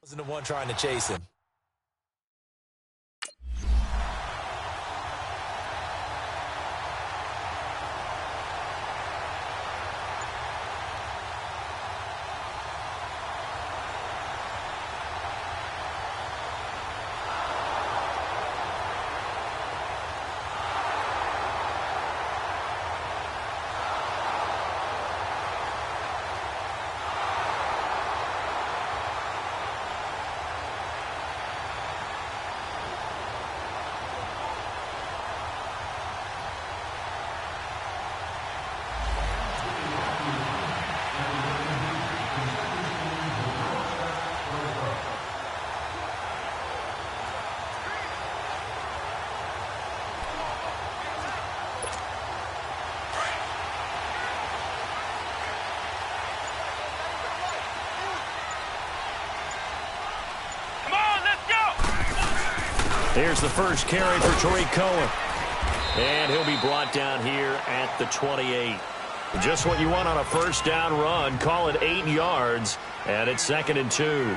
Wasn't the one trying to chase him. Here's the first carry for Tariq Cohen. And he'll be brought down here at the 28. Just what you want on a first down run. Call it 8 yards. And it's 2nd and 2.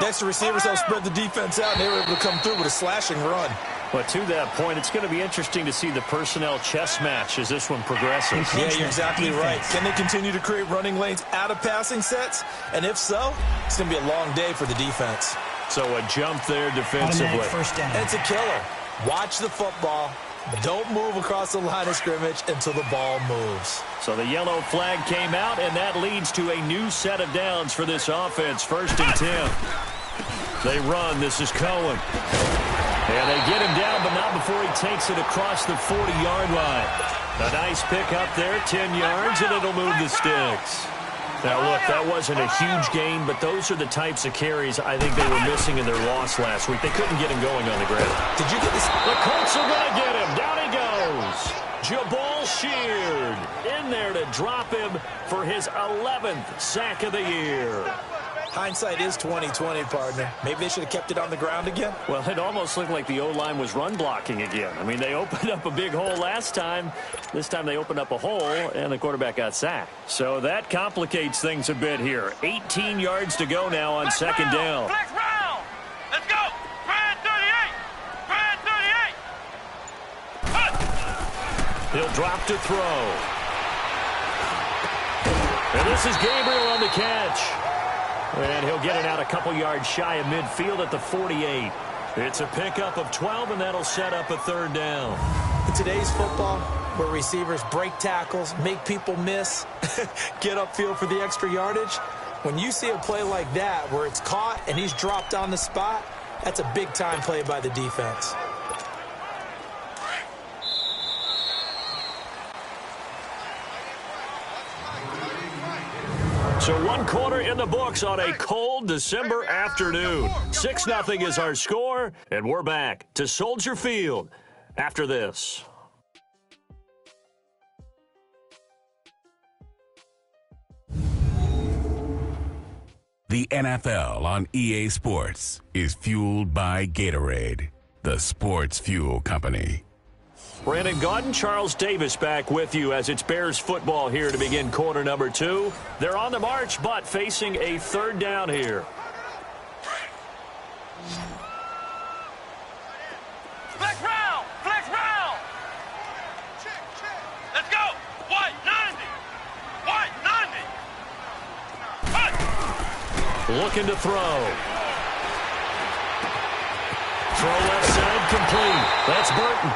Next, the receivers help spread the defense out, and they were able to come through with a slashing run. But to that point, it's going to be interesting to see the personnel chess match as this one progresses. Yeah, you're exactly right. Can they continue to create running lanes out of passing sets? And if so, it's going to be a long day for the defense. So a jump there defensively. First down. It's a killer. Watch the football. Don't move across the line of scrimmage until the ball moves. So the yellow flag came out, and that leads to a new set of downs for this offense. 1st and 10. They run. This is Cohen. And they get him down, but not before he takes it across the 40-yard line. A nice pick up there, 10 yards, and it'll move the sticks. Now, look, that wasn't a huge gain, but those are the types of carries I think they were missing in their loss last week. They couldn't get him going on the ground. Did you get this? The Colts are going to get him. Down he goes. Jabal Sheard in there to drop him for his 11th sack of the year. Hindsight is 20/20, partner. Maybe they should have kept it on the ground again. Well, it almost looked like the O-line was run blocking again. I mean, they opened up a big hole last time. This time they opened up a hole, and the quarterback got sacked. So that complicates things a bit here. 18 yards to go now on 2nd down. Flex round. Let's go. Brad 38. Brad 38. He'll drop to throw. And this is Gabriel on the catch. And he'll get it out a couple yards shy of midfield at the 48. It's a pickup of 12, and that'll set up a 3rd down. In today's football, where receivers break tackles, make people miss, get upfield for the extra yardage, when you see a play like that where it's caught and he's dropped on the spot, that's a big-time play by the defense. So 1 quarter in the books on a cold December afternoon. 6-0 is our score, and we're back to Soldier Field after this. The NFL on EA Sports is fueled by Gatorade, the sports fuel company. Brandon Gaudin, Charles Davis back with you as it's Bears football here to begin quarter number 2. They're on the march, but facing a 3rd down here. Flex round. Flex round. Let's go. White 90. White 90. Looking to throw. Throw left side complete. That's Burton.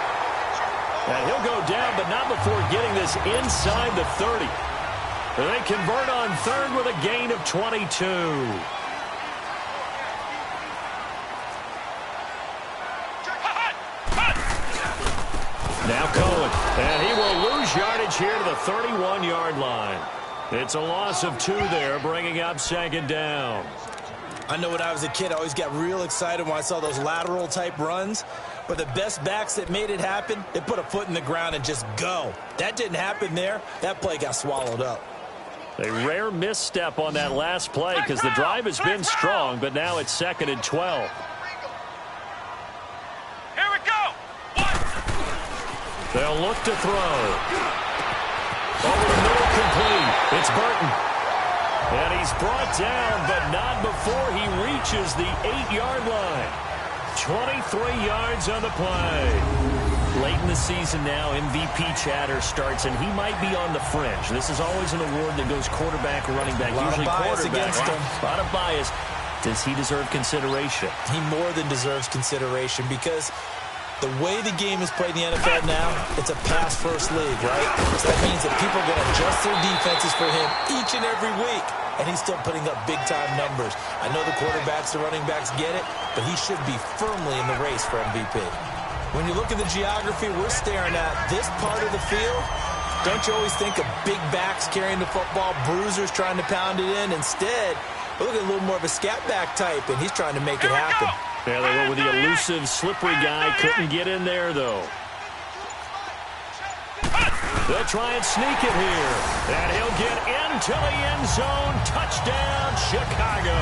And he'll go down, but not before getting this inside the 30. They convert on 3rd with a gain of 22. Now Cohen, and he will lose yardage here to the 31-yard line. It's a loss of 2 there, bringing up 2nd down. I know when I was a kid, I always got real excited when I saw those lateral-type runs. But the best backs that made it happen, they put a foot in the ground and just go. That didn't happen there. That play got swallowed up. A rare misstep on that last play because the drive has been strong, but now it's 2nd and 12. Here we go. What? They'll look to throw. Over the middle, complete. It's Burton. And he's brought down, but not before he reaches the 8-yard line. 23 yards on the play. Late in the season now, MVP chatter starts, and he might be on the fringe. This is always an award that goes quarterback or running back. Usually quarterback. A lot of bias. Does he deserve consideration? He more than deserves consideration because the way the game is played in the NFL now, it's a pass-first league, right? So that means that people are going to adjust their defenses for him each and every week, and he's still putting up big-time numbers. I know the quarterbacks, the running backs get it, but he should be firmly in the race for MVP. When you look at the geography we're staring at, this part of the field, don't you always think of big backs carrying the football, bruisers trying to pound it in? Instead, look at a little more of a scat back type, and he's trying to make it happen. Yeah, they went with the elusive, slippery guy. Couldn't get in there, though. They'll try and sneak it here. And he'll get into the end zone. Touchdown, Chicago.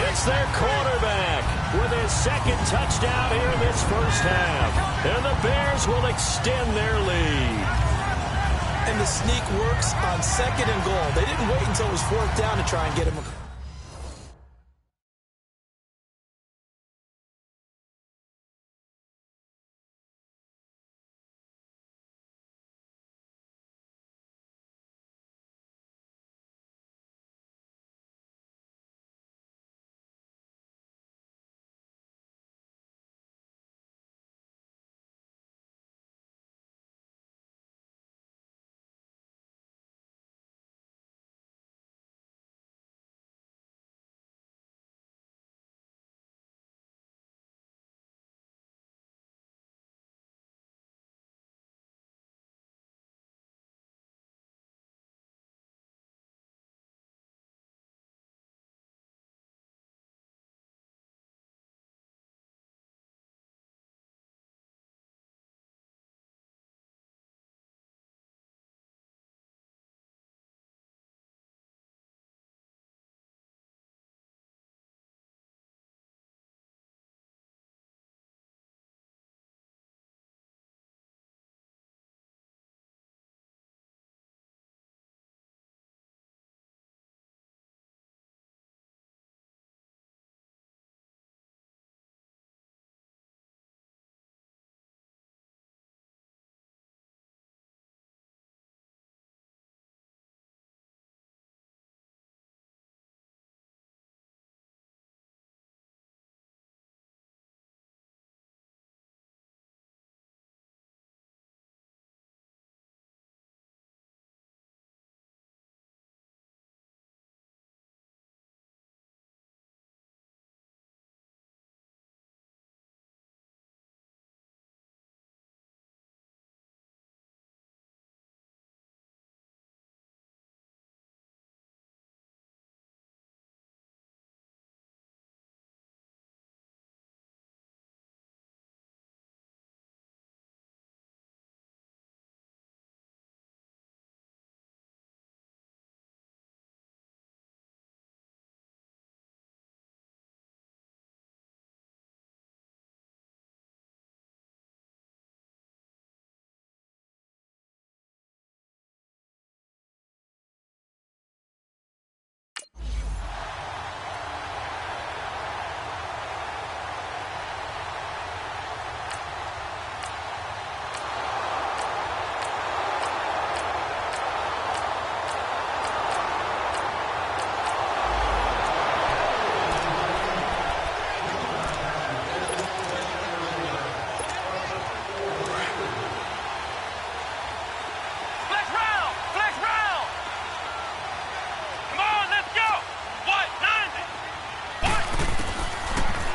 It's their quarterback with his second touchdown here in this first half. And the Bears will extend their lead. And the sneak works on 2nd and goal. They didn't wait until it was 4th down to try and get him.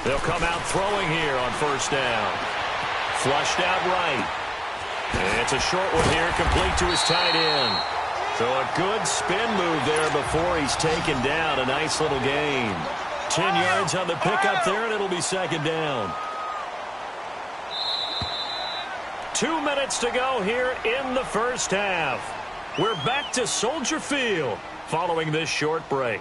They'll come out throwing here on 1st down. Flushed out right. And it's a short one here, complete to his tight end. So a good spin move there before he's taken down. A nice little gain. 10 yards on the pickup there, and it'll be 2nd down. 2 minutes to go here in the first half. We're back to Soldier Field following this short break.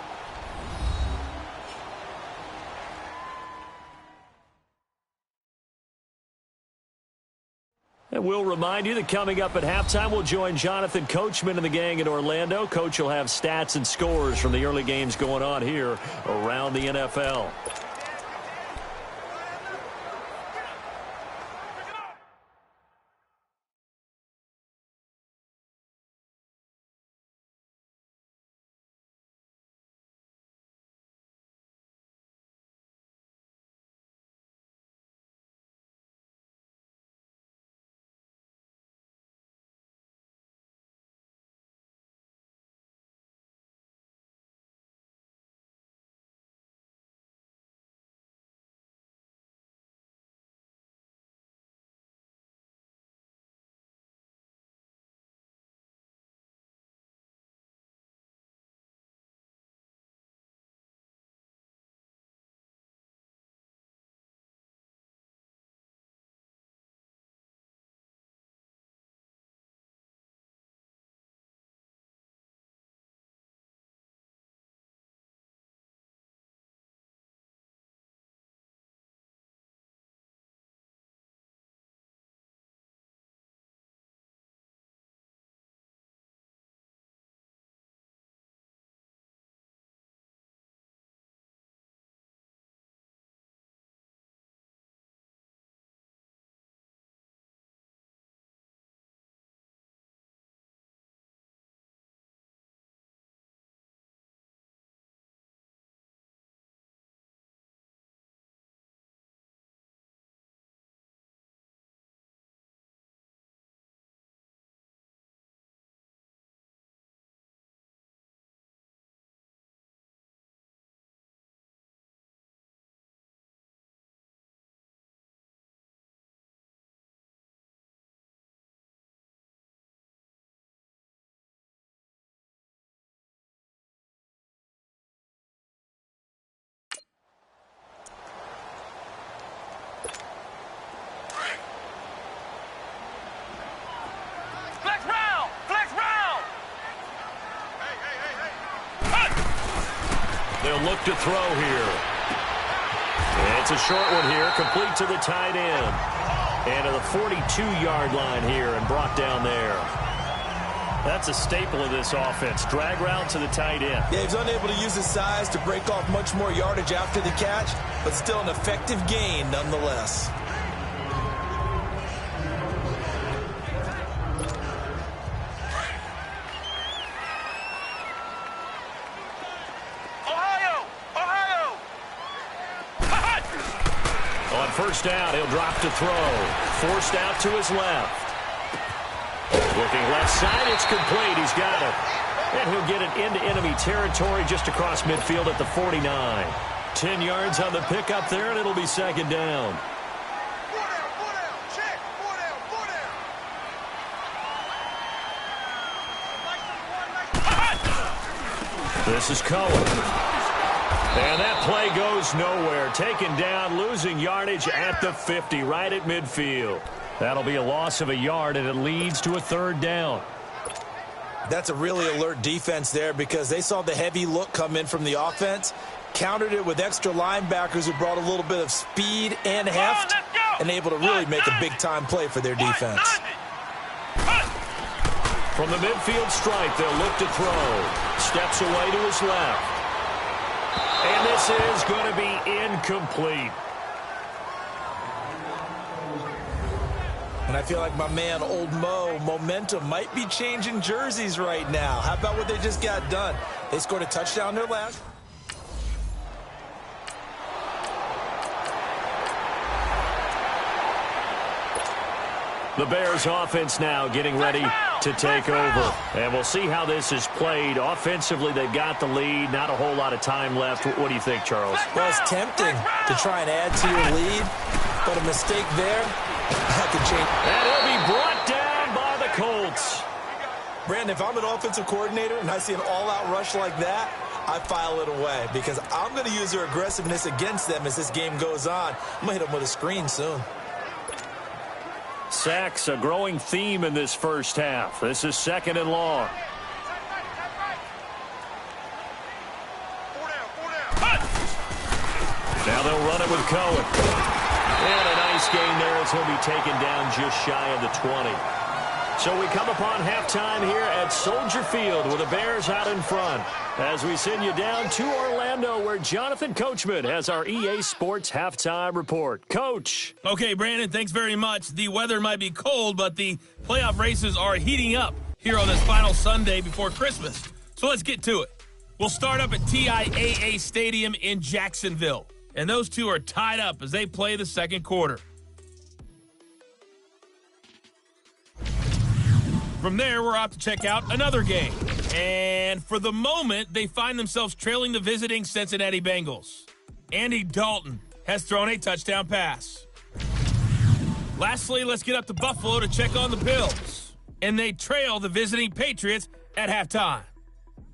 And we'll remind you that coming up at halftime, we'll join Jonathan Coachman and the gang in Orlando. Coach will have stats and scores from the early games going on here around the NFL. Flex round! Flex round! They'll look to throw here. And it's a short one here, complete to the tight end. And to the 42-yard line here and brought down there. That's a staple of this offense. Drag route to the tight end. Yeah, he's unable to use his size to break off much more yardage after the catch, but still an effective gain nonetheless. On first down, he'll drop to throw. Forced out to his left. Looking left side, it's complete. He's got it. And he'll get it into enemy territory just across midfield at the 49. 10 yards on the pickup there, and it'll be second down. This is Cohen. And that play goes nowhere. Taken down, losing yardage at the 50, right at midfield. That'll be a loss of a yard, and it leads to a third down. That's a really alert defense there because they saw the heavy look come in from the offense, countered it with extra linebackers who brought a little bit of speed and heft, and able to really make a big-time play for their defense. From the midfield stripe, they'll look to throw. Steps away to his left. And this is going to be incomplete. And I feel like my man, Old Mo, momentum might be changing jerseys right now. How about what they just got done? They scored a touchdown their last. The Bears offense now getting ready to take over. And we'll see how this is played. Offensively, they've got the lead. Not a whole lot of time left. What do you think, Charles? Well, it's tempting to try and add to your lead, but a mistake there, that could change. And he'll be brought down by the Colts. Brandon, if I'm an offensive coordinator and I see an all-out rush like that, I file it away because I'm going to use their aggressiveness against them as this game goes on. I'm going to hit them with a screen soon. Sacks, a growing theme in this first half. This is second and long. Now they'll run it with Cohen. And a nice gain there as he'll be taken down just shy of the 20. So we come upon halftime here at Soldier Field with the Bears out in front. As we send you down to Orlando where Jonathan Coachman has our EA Sports Halftime Report. Coach. Okay, Brandon, thanks very much. The weather might be cold, but the playoff races are heating up here on this final Sunday before Christmas. So let's get to it. We'll start up at TIAA Stadium in Jacksonville. And those two are tied up as they play the second quarter. From there, we're off to check out another game. And for the moment, they find themselves trailing the visiting Cincinnati Bengals. Andy Dalton has thrown a touchdown pass. Lastly, let's get up to Buffalo to check on the Bills. And they trail the visiting Patriots at halftime.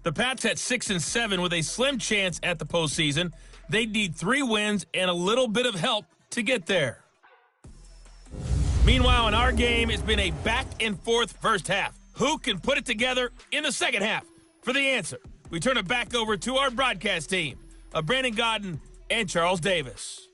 The Pats at 6-7 with a slim chance at the postseason. They need 3 wins and a little bit of help to get there. Meanwhile, in our game, it's been a back-and-forth first half. Who can put it together in the second half? For the answer, we turn it back over to our broadcast team of Brandon Godden and Charles Davis.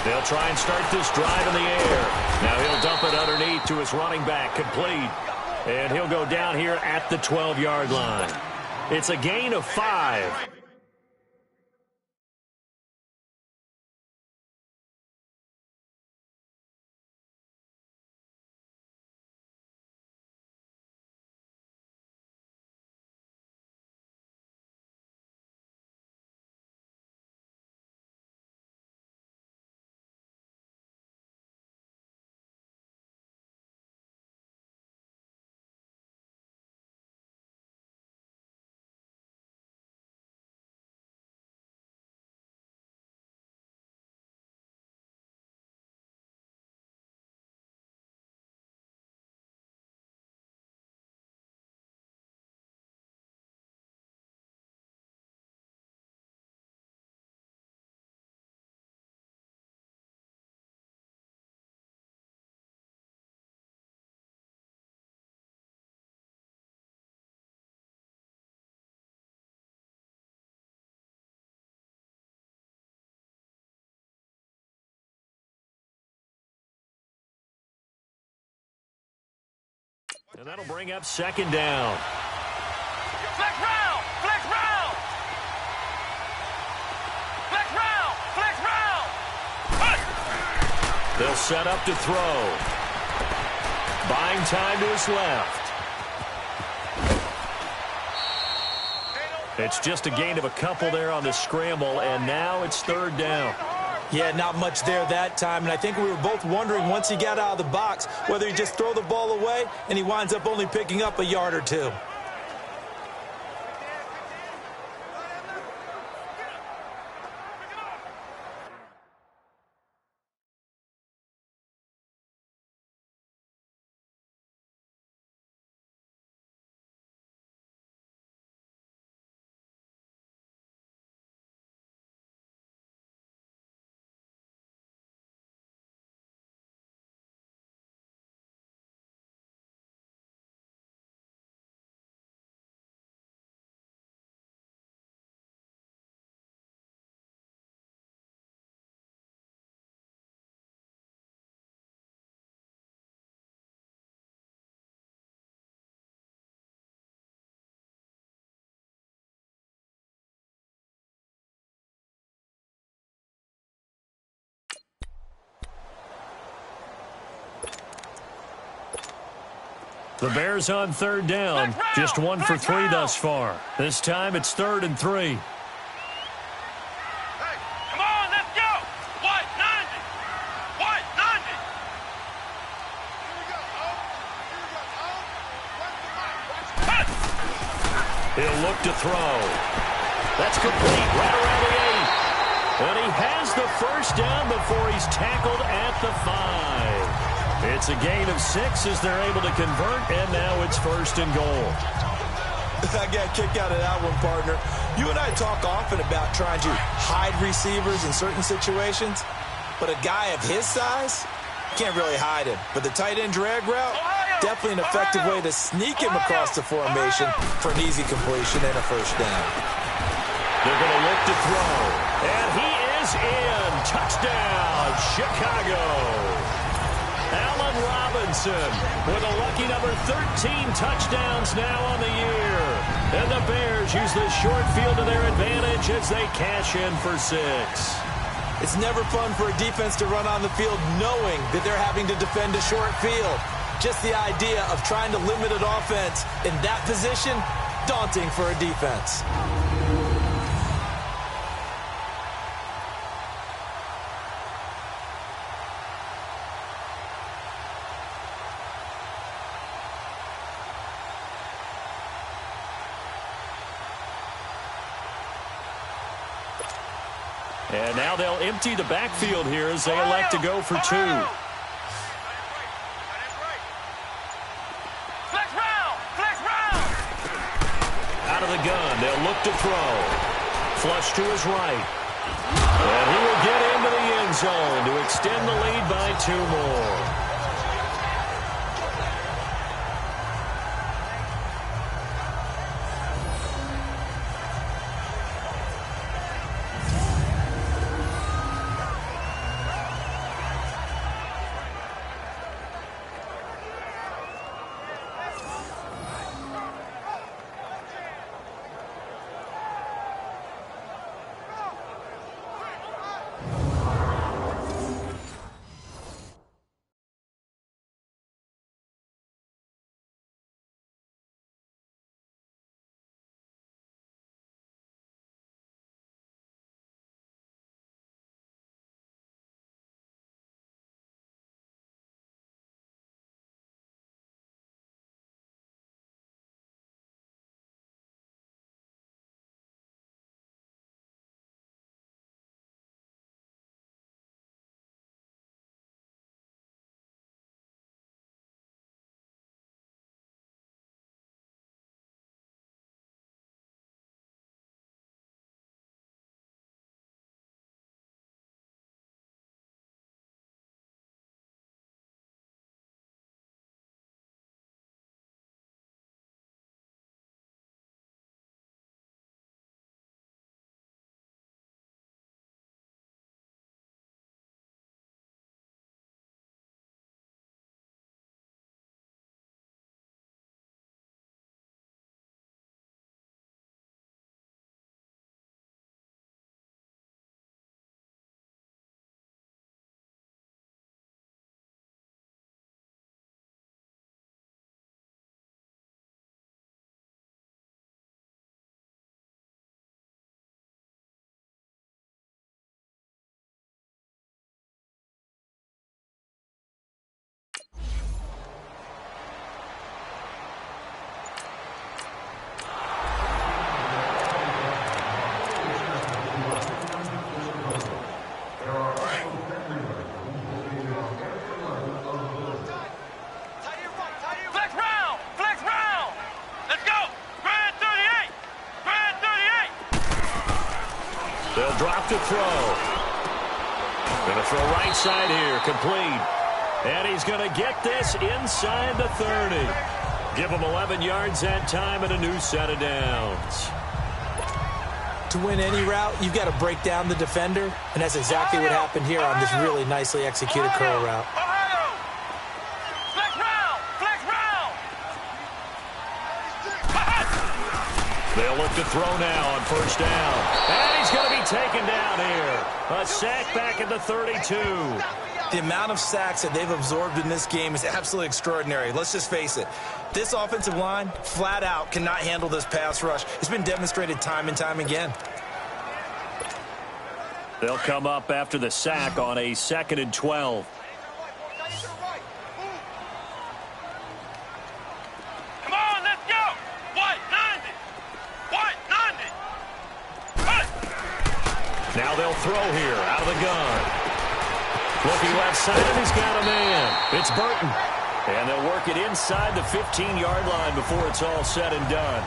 They'll try and start this drive in the air. Now he'll dump it underneath to his running back, complete. And he'll go down here at the 12-yard line. It's a gain of 5. And that'll bring up second down. Flex round! Flex round! Flex round! Flex round! They'll set up to throw. Buying time to his left. It's just a gain of a couple there on the scramble, and now it's third down. Yeah, not much there that time, and I think we were both wondering once he got out of the box whether he just throw the ball away and he winds up only picking up a yard or 2. The Bears on third down. Just 1 for 3 thus far. This time it's 3rd and 3. Come on, let's go. What? 90. What? 90. He'll look to throw. That's complete right around the 8. And he has the first down before he's tackled at the 5. It's a gain of 6 as they're able to convert, and now it's 1st and goal. I got a kick out of that one, partner. You and I talk often about trying to hide receivers in certain situations, but a guy of his size can't really hide him. But the tight end drag route, definitely an effective way to sneak him across the formation for an easy completion and a first down. They're going to look to throw, and he is in. Touchdown, Chicago. Allen Robinson with a lucky number 13 touchdowns now on the year. And the Bears use the short field to their advantage as they cash in for 6. It's never fun for a defense to run on the field knowing that they're having to defend a short field. Just the idea of trying to limit an offense in that position, daunting for a defense. And now they'll empty the backfield here as they elect to go for 2. Flex round. Flex round. Out of the gun, they'll look to throw. Flush to his right. And he will get into the end zone to extend the lead by 2 more. They'll drop to throw. Going to throw right side here, complete. And he's going to get this inside the 30. Give him 11 yards that time and a new set of downs. To win any route, you've got to break down the defender, and that's exactly what happened here on this really nicely executed curl route. They'll look to throw now on first down. And he's going to be taken down here. A sack back at the 32. The amount of sacks that they've absorbed in this game is absolutely extraordinary. Let's just face it. This offensive line, flat out, cannot handle this pass rush. It's been demonstrated time and time again. They'll come up after the sack on a 2nd and 12. Come on, let's go. What? 90. What? 90. What? Now they'll throw here out of the gun. Looking left side, and he's got a man. It's Burton. And they'll work it inside the 15-yard line before it's all said and done.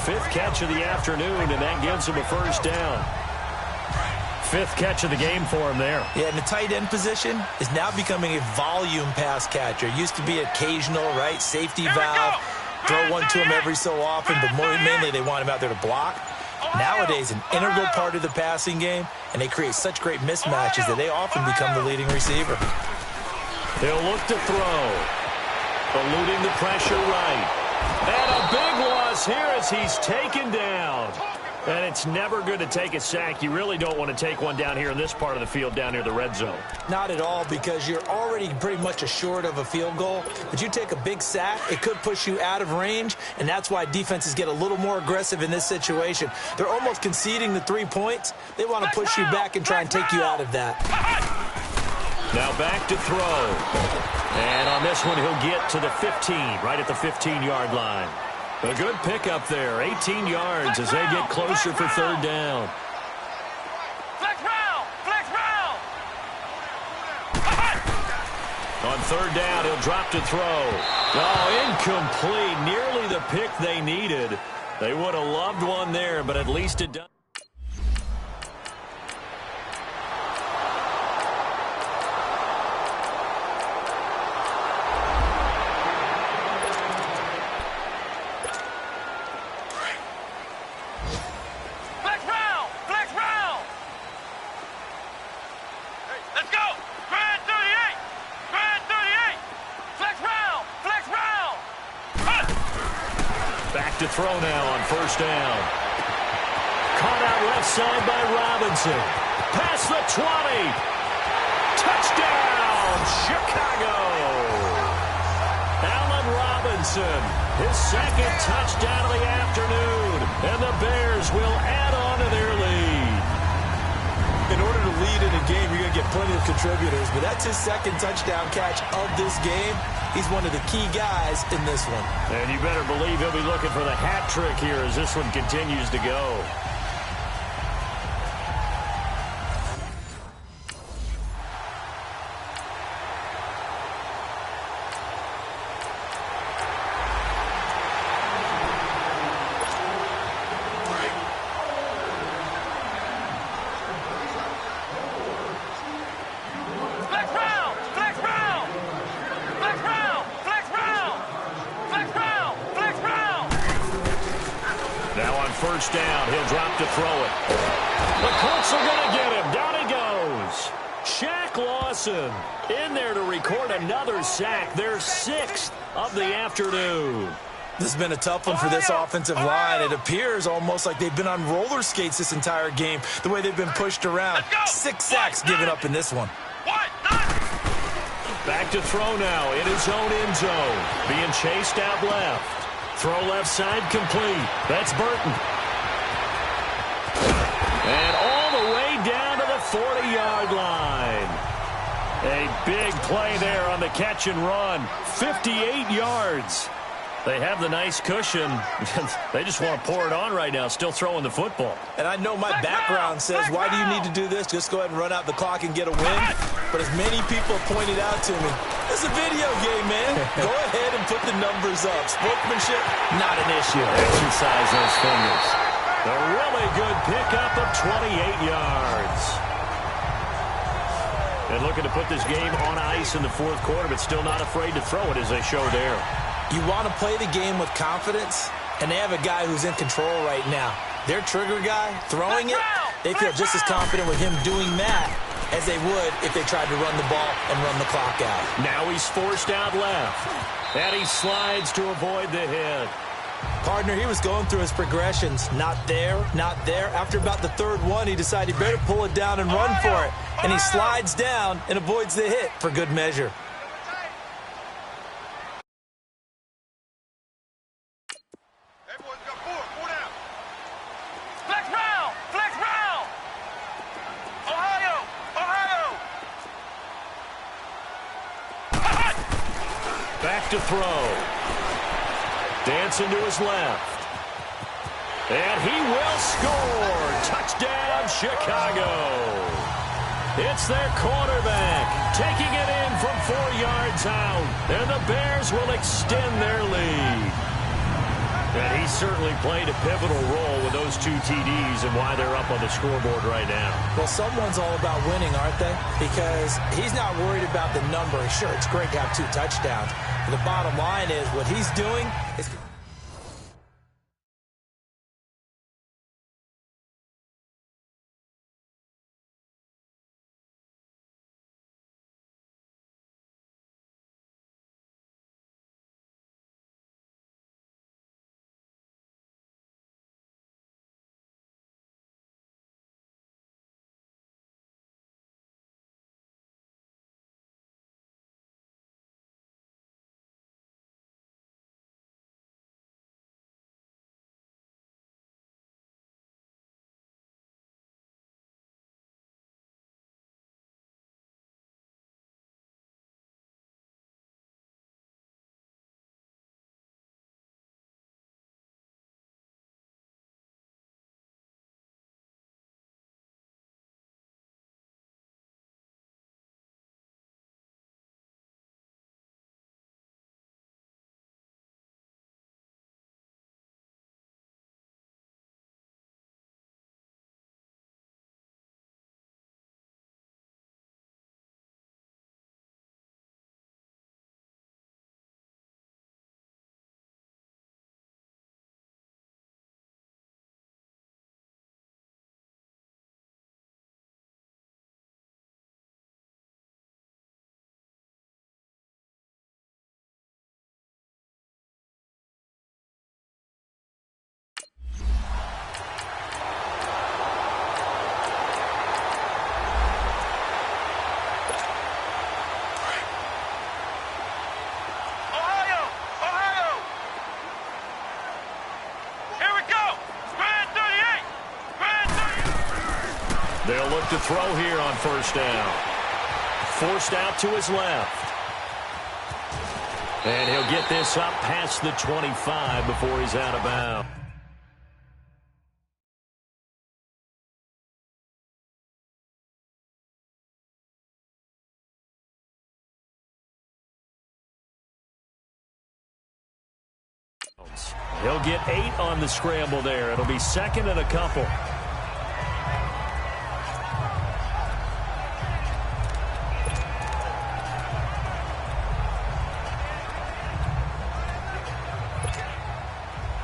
5th catch of the afternoon, and that gives him a first down. 5th catch of the game for him there. Yeah, and the tight end position is now becoming a volume pass catcher. Used to be occasional, right? Safety valve. Throw one to him every so often, but mainly they want him out there to block. Nowadays, an integral part of the passing game, and they create such great mismatches that they often become the leading receiver. He'll look to throw. Eluding the pressure right. And a big loss here as he's taken down. And it's never good to take a sack. You really don't want to take one down here in this part of the field, down near the red zone. Not at all, because you're already pretty much assured of a field goal. But you take a big sack, it could push you out of range, and that's why defenses get a little more aggressive in this situation. They're almost conceding the 3 points. They want to push you back and try and take you out of that. Now back to throw. And on this one, he'll get to the 15, right at the 15-yard line. A good pickup there, 18 yards as they get closer for 3rd down. Flex round! Flex round! On 3rd down, he'll drop to throw. Oh, incomplete. Nearly the pick they needed. They would have loved one there, but at least it does. To throw now on 1st down. Caught out left side by Robinson. Past the 20. Touchdown, Chicago. Allen Robinson, his 2nd touchdown of the afternoon. And the Bears will add on to their lead. In order to lead in a game, you're going to get plenty of contributors, but that's his 2nd touchdown catch of this game. He's one of the key guys in this one. And you better believe he'll be looking for the hat trick here as this one continues to go. Down, he'll drop to throw it. The Colts are going to get him. Down he goes. Shaq Lawson in there to record another sack. Their 6th of the afternoon. This has been a tough one for this offensive line. It appears almost like they've been on roller skates this entire game, the way they've been pushed around. 6 sacks given up in this one. Back to throw now in his own end zone. Being chased out left. Throw left side complete. That's Burton. And all the way down to the 40-yard line. A big play there on the catch and run. 58 yards. They have the nice cushion. They just want to pour it on right now, still throwing the football. And I know my background says, why do you need to do this? Just go ahead and run out the clock and get a win. But as many people pointed out to me, it's a video game, man. Go ahead and put the numbers up. Sportsmanship, not an issue. Exercise those fingers. A really good pickup of 28 yards. And looking to put this game on ice in the 4th quarter, but still not afraid to throw it as they show there. You want to play the game with confidence, and they have a guy who's in control right now. Their trigger guy, throwing it, they feel just as confident with him doing that as they would if they tried to run the ball and run the clock out. Now he's forced out left, and he slides to avoid the hit. Partner, he was going through his progressions. Not there, not there. After about the 3rd one, he decided he better pull it down and run for it. and he slides down and avoids the hit for good measure. Back to throw. Dancing to his left. And he will score. Touchdown, Chicago. It's their quarterback taking it in from 4 yards out. And the Bears will extend their lead. And he certainly played a pivotal role with those 2 TDs and why they're up on the scoreboard right now. Well, someone's all about winning, aren't they? Because he's not worried about the number. Sure, it's great to have 2 touchdowns. But the bottom line is what he's doing is... They'll look to throw here on first down. Forced out to his left. And he'll get this up past the 25 before he's out of bounds. He'll get 8 on the scramble there. It'll be second and a couple.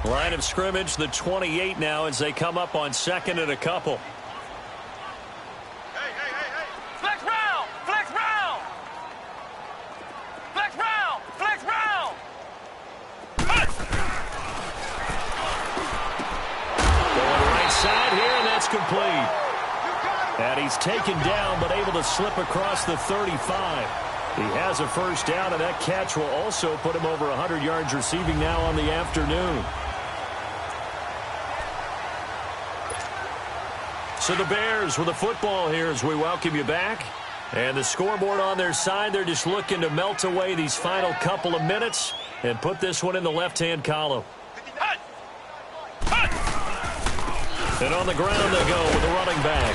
Line of scrimmage, the 28 now as they come up on second and a couple. Hey. Flex round! Flex round! Flex round! Flex round! Going right side here, and that's complete. And he's taken down, but able to slip across the 35. He has a first down, and that catch will also put him over 100 yards receiving now on the afternoon. So the Bears with the football here as we welcome you back. And the scoreboard on their side, they're just looking to melt away these final couple of minutes and put this one in the left-hand column. And on the ground they go with the running back.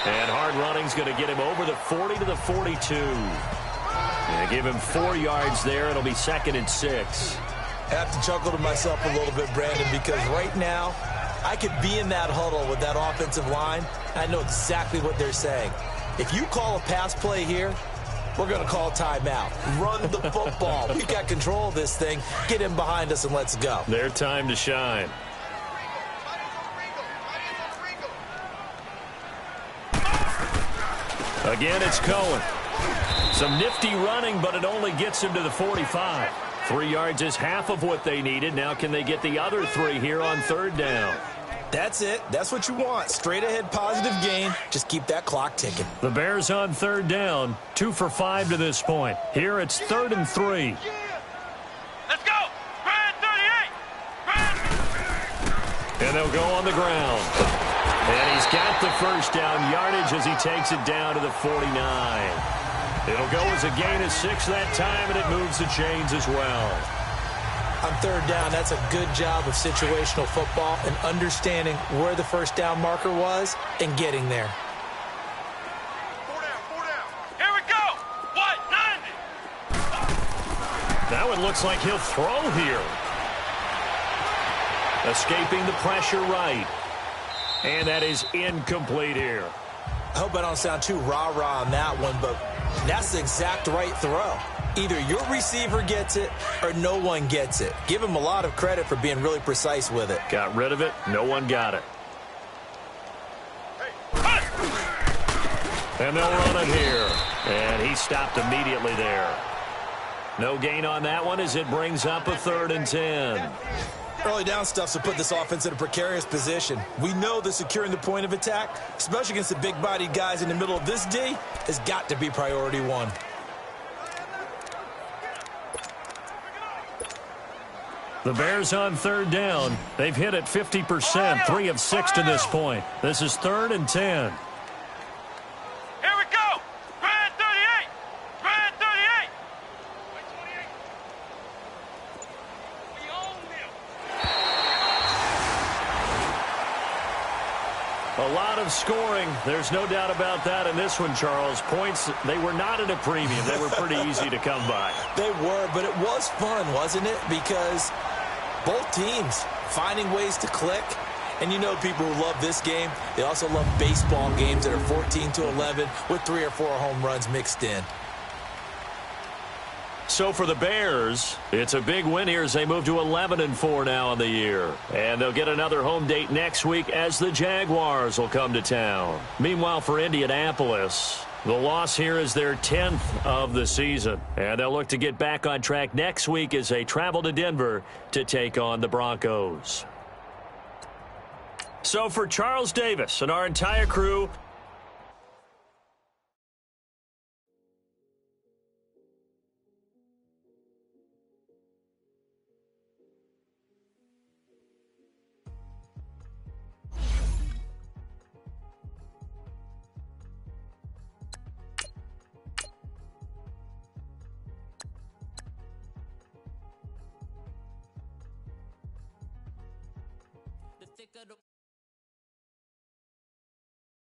And hard running's going to get him over the 40 to the 42. And give him 4 yards there. It'll be second and 6. I have to chuckle to myself a little bit, Brandon, because right now I could be in that huddle with that offensive line. I know exactly what they're saying. If you call a pass play here, we're going to call timeout. Run the football. We got control of this thing. Get him behind us and let's go. Their time to shine. Again, it's Cohen. Some nifty running, but it only gets him to the 45. 3 yards is half of what they needed. Now can they get the other 3 here on third down? That's it. That's what you want. Straight ahead positive gain. Just keep that clock ticking. The Bears on third down, 2 for 5 to this point. Here it's 3rd and 3. Let's go. Brand 38. Brand. And they'll go on the ground. And he's got the first down yardage as he takes it down to the 49. It'll go as a gain of 6 that time, and it moves the chains as well. On third down, that's a good job of situational football and understanding where the first down marker was and getting there. 4 down. Here we go. What? 90. Now it looks like he'll throw here. Escaping the pressure right. And that is incomplete here. I hope I don't sound too rah-rah on that one, but that's the exact right throw. Either your receiver gets it or no one gets it. Give him a lot of credit for being really precise with it. Got rid of it. No one got it. And they'll run it here. And he stopped immediately there. No gain on that one as it brings up a 3rd and 10. Early down stuff to put this offense in a precarious position. We know that securing the point of attack, especially against the big-bodied guys in the middle of this D, has got to be priority one. The Bears on third down. They've hit it 50%, 3 of 6 to this point. This is 3rd and 10. Here we go. Brand 38. Brand 38. We own them. A lot of scoring. There's no doubt about that in this one, Charles. Points, they were not at a premium. They were pretty easy to come by. They were, but it was fun, wasn't it? Because both teams finding ways to click. And you know people who love this game, they also love baseball games that are 14-11 with 3 or 4 home runs mixed in. So for the Bears, it's a big win here as they move to 11-4 now on the year. And they'll get another home date next week as the Jaguars will come to town. Meanwhile, for Indianapolis, the loss here is their 10th of the season. And they'll look to get back on track next week as they travel to Denver to take on the Broncos. So for Charles Davis and our entire crew, the thicker the